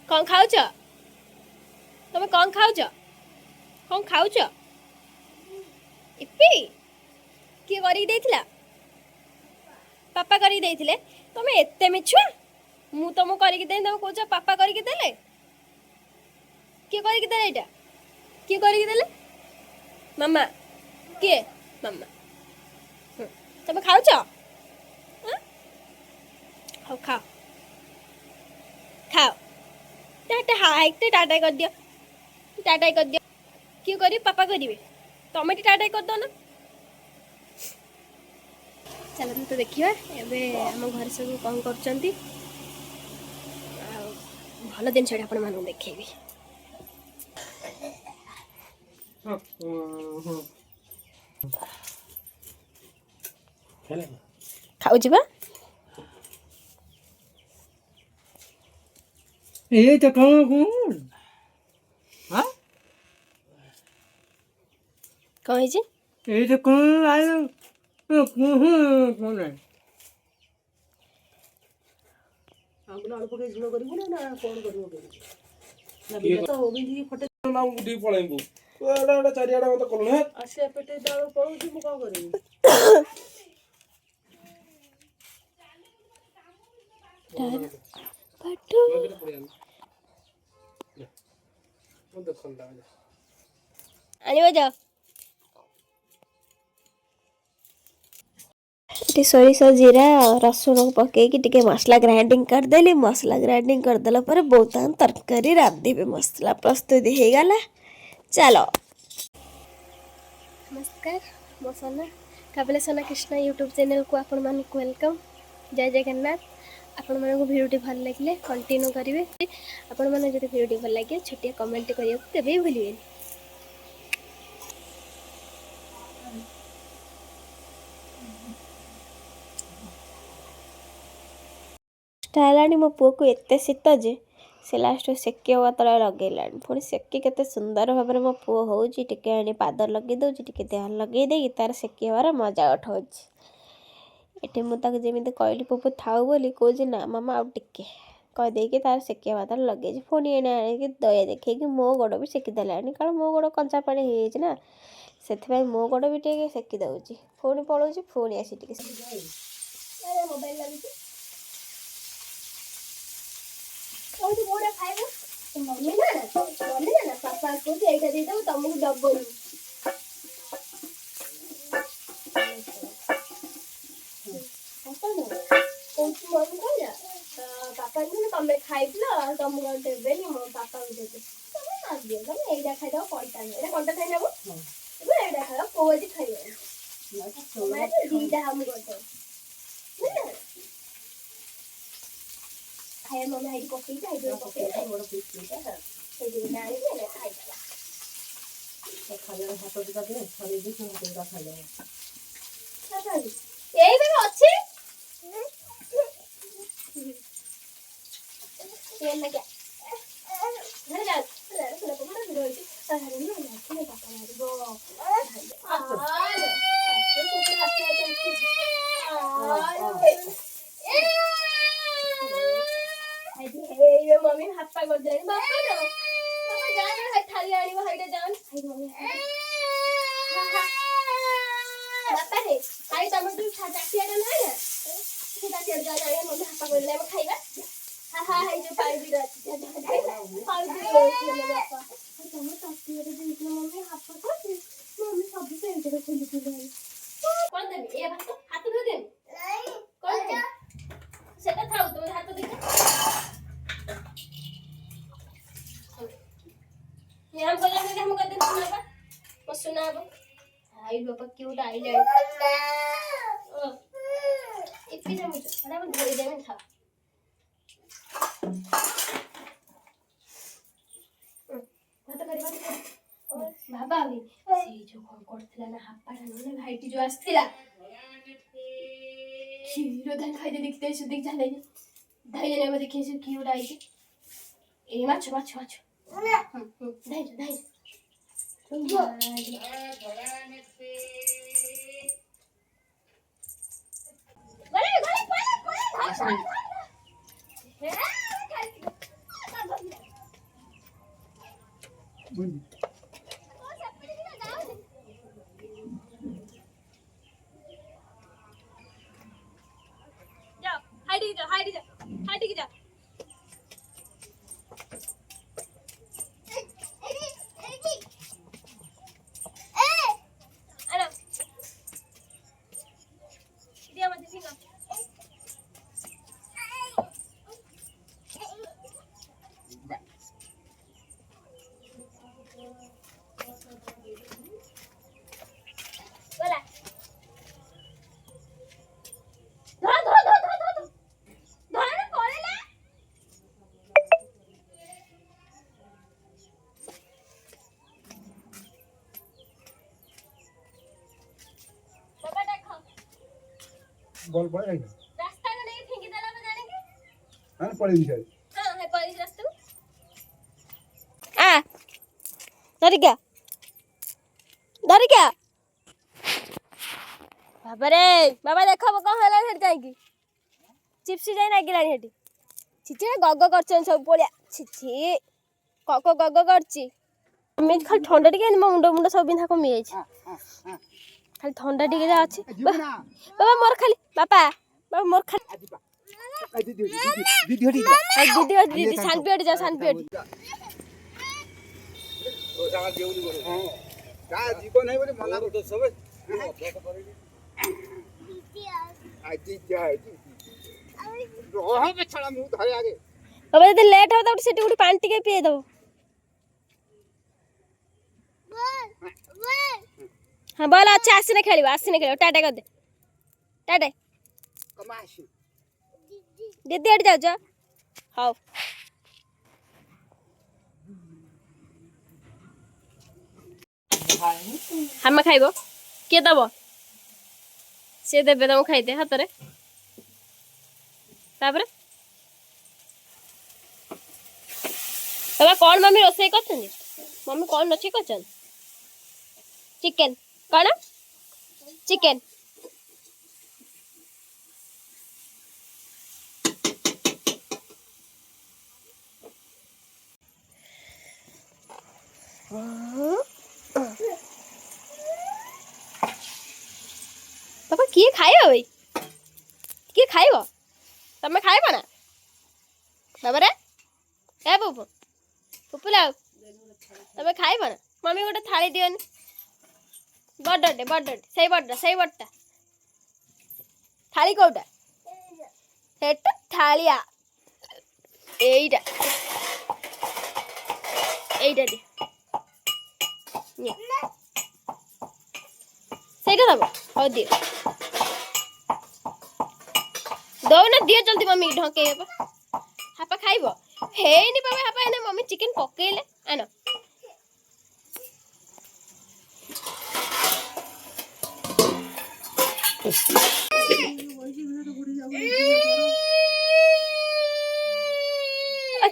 कौन खाऊच तुम कौन खाऊच इपी किए कर पापा कर तुम एत मिछुआ मु तुमको करके तुम कौच पापा करके देले किए करके देले एटा किए करके देले मामा किए मामा तुम खाऊच खाओ खाओ खाओ टाटा कर दियो टाटा कर दियो किए कर पापा करेंगे तुम टाटा कर दो ना चलो तो देखिए एवं आम घर सब कौन कर भल जिन आप देखेबी खाऊच बा ये तो कौन हाँ कौन है ये तो कौन आयो कौन है हमने अल्प के झुण करिवो ना कोन करिवो ना बिना तो होबी दी फटे ना उठी पळेबो एडा एडा चारियाडा मत कलु हे आसे पेटे दाळ पळुची मु का करिवि पटू आनी जाओ ये सोरिष जीरा रसुण पकईकि मसला ग्राइंडिंग करदेली मसला ग्राइंडिंग करदेला पर बहुत तरकारी रांधे मसला प्रस्तुति हो गला चलो नमस्कार मो सोना काबले सोना कृष्ण यूट्यूब चैनल को आपण मानक वेलकम जय जगन्नाथ आपण मानक वीडियो भल लगे कंटिन्यू करेंगे आपण मैंने जो वीडियो भल लगे छोटिया कमेंट करने को केवे भूलिए है मो पुओ को एत शीत जे से लास्ट सेके तला लगे पुणी सेके केते सुंदर भाव में मो पुओ हो टे पाद लगे दूसरी टे देह लगे दे तार सेके हबार मजा उठाऊँ ये मुझे जमी कहली पुपु थाऊ बोली कौच ना मामा आउ टे कहीदे तार सेके हवा तार लगे पुणी एने आने दया देखे मो गोड़ भी सेकीदेला कारण मो गोड़ कंचा पानी हो ना से मो गोड़ भी टे सेकी दौर पुणी पलाऊँ पुणी आसी मोबाइल लगी मम्मी ना पापा को एटा दे दो तुमको डबल पापा तुम खाइल तुमको देवे मो पापा को देते तुम दियो तुम एटा खाई दो कंटा नहीं कंटा खाई नब एटा खाओ को आज खाइबा दीटा हम करते खाए मम्मी हाइड पकई हाइड पकई बड़ पीस पीस है ये डाली ले खाई तो खाले हाथ दिका दे खाली भी सुन के खा ले अच्छा एई बे अछि ये लगे घर जा सुन को मत वीडियो इति सारे ने ना पापा मारिबो मम्मी हापा कर दे बापा ना बापा जान हाय थाली आनिबो हाइडे जान हाय मम्मी बापा रे हाय टमाटो चाटियाटा ना ना से चाटियाटा जा जाए मम्मी हापा कर ले खाइबा हा हा हाय जो पाई भी रहती पाई भी रहती बापा तुम चाटियाटा देख मम्मी हापा कर दे मम्मी सब से इधर खोली थी कौन दे ए हाथ धो दे नहीं कौन दे सेटा थाओ तुम हाथ देखा हम बोला कि हम कहते सुनाबा वो सुनाबो आई बाबा क्यूट आई ले इतनी ना मुझे बड़ा मैं धोई देना था बात और बाबा भी से जो कौन करथला ना हापाटा ने भाईटी जो आस्थिला हीरो धन खाई दे देखते से देख जाने धाई जाने में देखे से क्यूट आई ए माछ माछ माछ धाई धाई गले गले बॉल पड़े नहीं हां पड़े नहीं आ धरिका धरिका बाबा रे बाबा देख कौन है हेट जाइकी चिप्स जाए नागिलानी हेटी छिछि गग करछन सब पोलिया छिछि कक गग करछि मैं खाली ठंडा टिके मो मुंड मुंड सब बिंधा कमी जाइछि खाली ठंडा टिके जा अछि बाबा मोर खाली बाबा मोर खाली दीदी सानपेट जा सानपेट का जीवन है बोले मना तो सब आजी क्या है रोह में छड़ा मुंह धरे आगे बाबा यदि लेट हो तो सेठी उठी पानी टिके पिए दो हाँ बोल अच्छा आसीने खेलियो टाटा कर दे टाटा कमाश दीदी हट जाओ हाउ हमें खाइबो किए दब सी देवे तुम खाइदे हाथ में तापर बाबा कौन मम्मी रोसे कर मम्मी कौन रोसे कर चिकेन कौन चिकेन बाबा किए खाइबा भाई किए खाइबा तमे खाइबा ना बाबा रे ए पुपु पुपु लाओ तमे खाइबा ना मम्मी गोटे थाली दियोनी बड़टे सही बड़टा थाली कोटा हेटा थालिया एइटा दे ସେଇଟା ଦବ ହଉ ଦିଅ ଦଉନା ଦିଅ ଜଲ୍ଦି ମମି ଢଙ୍କେଇ ହାପା ଖାଇବ ହେଇନି ବାବା ହାପା ଏଇନା ମମି ଚିକେନ ପକେଇଲେ ଆନ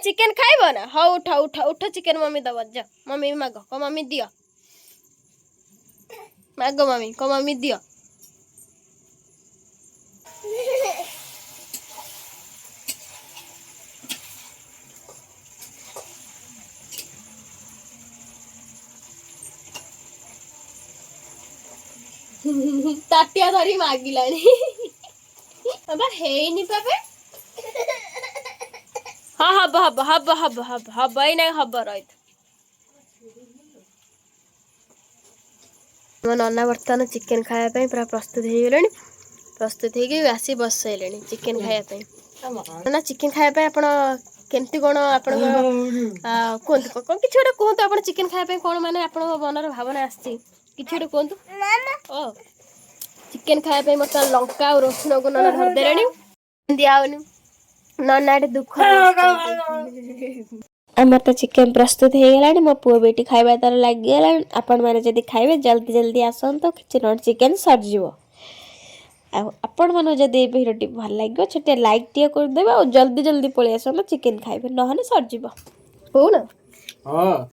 चिकेन खाइब ना हौ उठ चिकेन मम्मी दब जा मम्मी माग क मम्मी दियो मागो मम्मी को मम्मी दियो ताटिया धरी मागिलानी बाबा हेनी पापे हाँ हब एना हब रही मो नना बर्तमान चिकेन खाया पूरा प्रस्तुत हो गले प्रस्तुत हो आसी बस सारे चिकेन खायापी ना चिकेन खायापी आप केमती कौन आप कहतु कि गोटे कहतु आप चिकेन खायापी कौन मैंने आप मनर भावना आसी कि गोटे कहतु ओ चिकेन खायापी बर्तमान लंका और रसुण को नना धरदे दिहनी नना दुख आमर तो चिकेन प्रस्तुत हो गलानी मो पुओ बेटी खाइबा तार लगी गला आपण माने जदी खाइबे जल्दी जल्दी आसंतो किचन चिकेन सर जीवो आपण मानो जदी वीडियोटी भल लागो छोटे लाइक टिए कर देबे और जल्दी जल्दी पळी आसंतो चिकेन खाइबे नहने सर जीवो हो ना हां